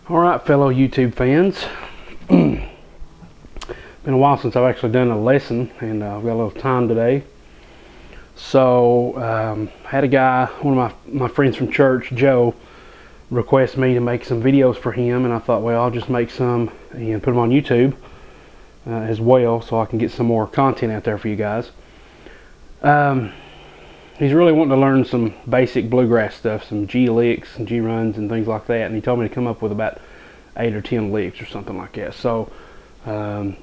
Alright, fellow YouTube fans, been a while since I've actually done a lesson, and I've got a little time today. So had a guy, one of my friends from church, Joe, request me to make some videos for him, and I thought, well, I'll just make some and put them on YouTube as well, so I can get some more content out there for you guys. He's really wanting to learn some basic bluegrass stuff, some G licks and G runs and things like that, and he told me to come up with about 8 or 10 licks or something like that. So right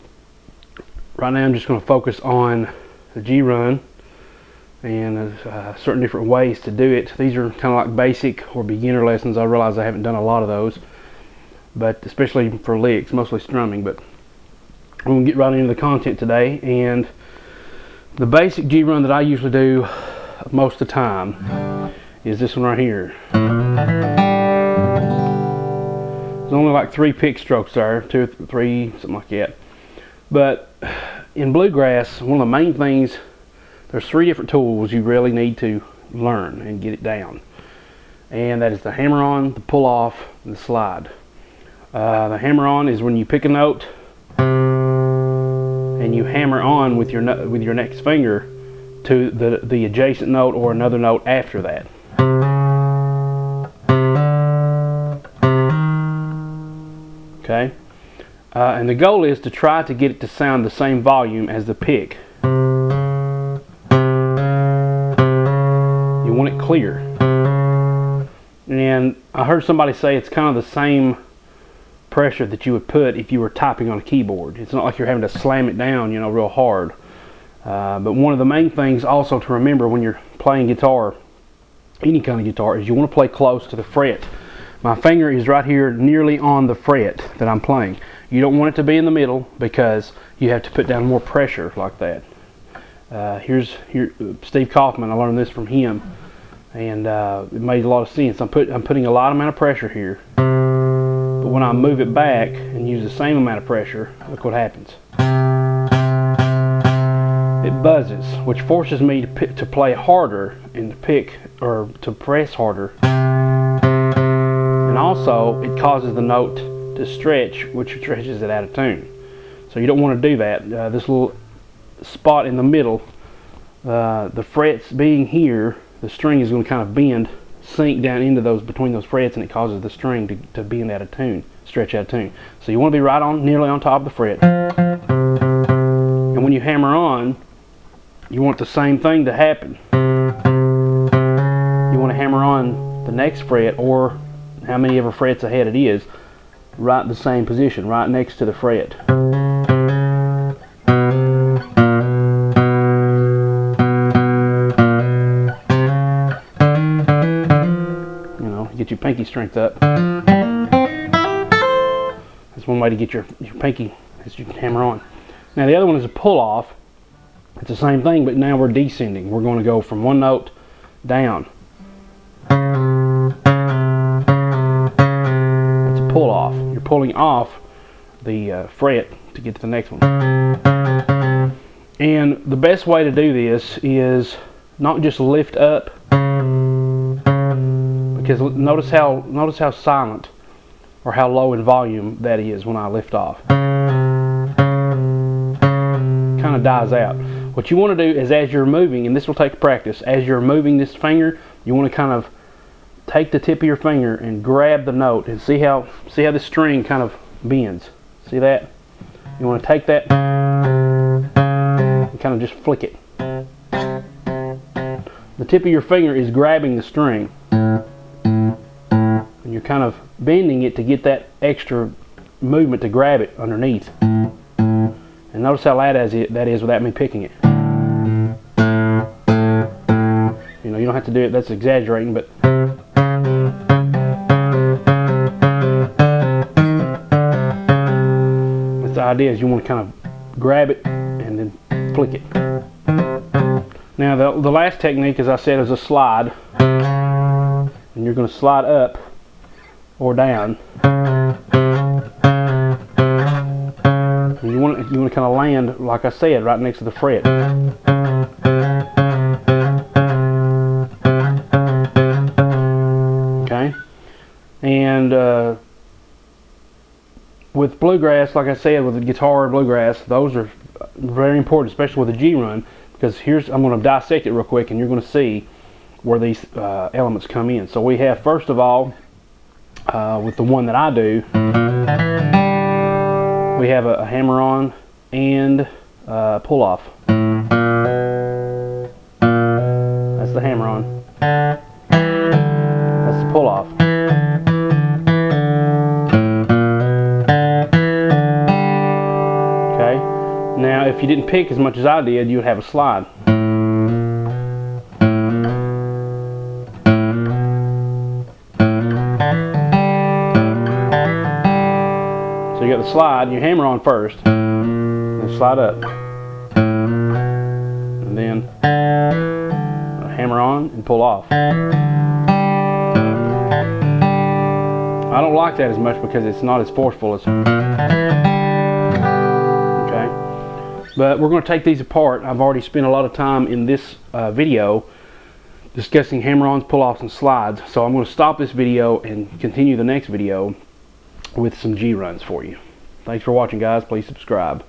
now I'm just going to focus on the G run and certain different ways to do it. These are kind of like basic or beginner lessons. I realize I haven't done a lot of those, but especially for licks, mostly strumming. But I'm going to get right into the content today, and the basic G run that I usually do most of the time is this one right here. There's only like 3 pick strokes there, 2 or 3, something like that. But in bluegrass, one of the main things, there's 3 different tools you really need to learn and get it down, and that is the hammer-on, the pull-off, and the slide. The hammer-on is when you pick a note and you hammer on with your next finger to the adjacent note or another note after that. Okay, and the goal is to try to get it to sound the same volume as the pick. You want it clear. And I heard somebody say it's kind of the same pressure that you would put if you were typing on a keyboard. It's not like you're having to slam it down, you know, real hard. But one of the main things also to remember when you're playing guitar, any kind of guitar, is you want to play close to the fret. My finger is right here nearly on the fret that I'm playing. You don't want it to be in the middle because you have to put down more pressure like that. Here's Steve Kaufman. I learned this from him, and it made a lot of sense. I'm putting a lot amount of pressure here, but when I move it back and use the same amount of pressure, look what happens. It buzzes, which forces me to play harder and to pick or to press harder, and also it causes the note to stretch, which stretches it out of tune. So you don't want to do that. This little spot in the middle, the frets being here, the string is going to kind of bend, sink down into between those frets, and it causes the string to bend out of tune, stretch out of tune. So you want to be right on, nearly on top of the fret. And when you hammer on, you want the same thing to happen. You want to hammer on the next fret, or how many ever frets ahead it is, right in the same position, right next to the fret. You know, get your pinky strength up. That's one way to get your pinky, as you can hammer on. Now the other one is a pull off. It's the same thing, but now we're descending. We're going to go from one note down. It's a pull off. You're pulling off the fret to get to the next one. And the best way to do this is not just lift up, because notice how silent or how low in volume that is when I lift off. Kind of dies out. What you want to do is, as you're moving, and this will take practice, as you're moving this finger, you want to kind of take the tip of your finger and grab the note, and see how the string kind of bends. See that? You want to take that and kind of just flick it. The tip of your finger is grabbing the string, and you're kind of bending it to get that extra movement to grab it underneath. And notice how loud that is without me picking it. You know, you don't have to do it, that's exaggerating, but that's the idea, is you want to kind of grab it and then flick it. Now the last technique, as I said, is a slide. And you're going to slide up or down. You want to kind of land, like I said, right next to the fret. Okay, and with bluegrass, like I said, with the guitar bluegrass, those are very important, especially with the G run, because I'm going to dissect it real quick, and you're going to see where these elements come in. So we have, first of all, with the one that I do, we have a hammer-on and pull-off. That's the hammer-on. That's the pull-off. Okay. Now, if you didn't pick as much as I did, you would have a slide. So you got the slide, you hammer on first, and slide up, and then hammer on and pull off. I don't like that as much because it's not as forceful as. Okay, but we're going to take these apart. I've already spent a lot of time in this video discussing hammer-ons, pull-offs, and slides. So I'm going to stop this video and continue the next video with some G runs for you. Thanks for watching, guys. Please subscribe.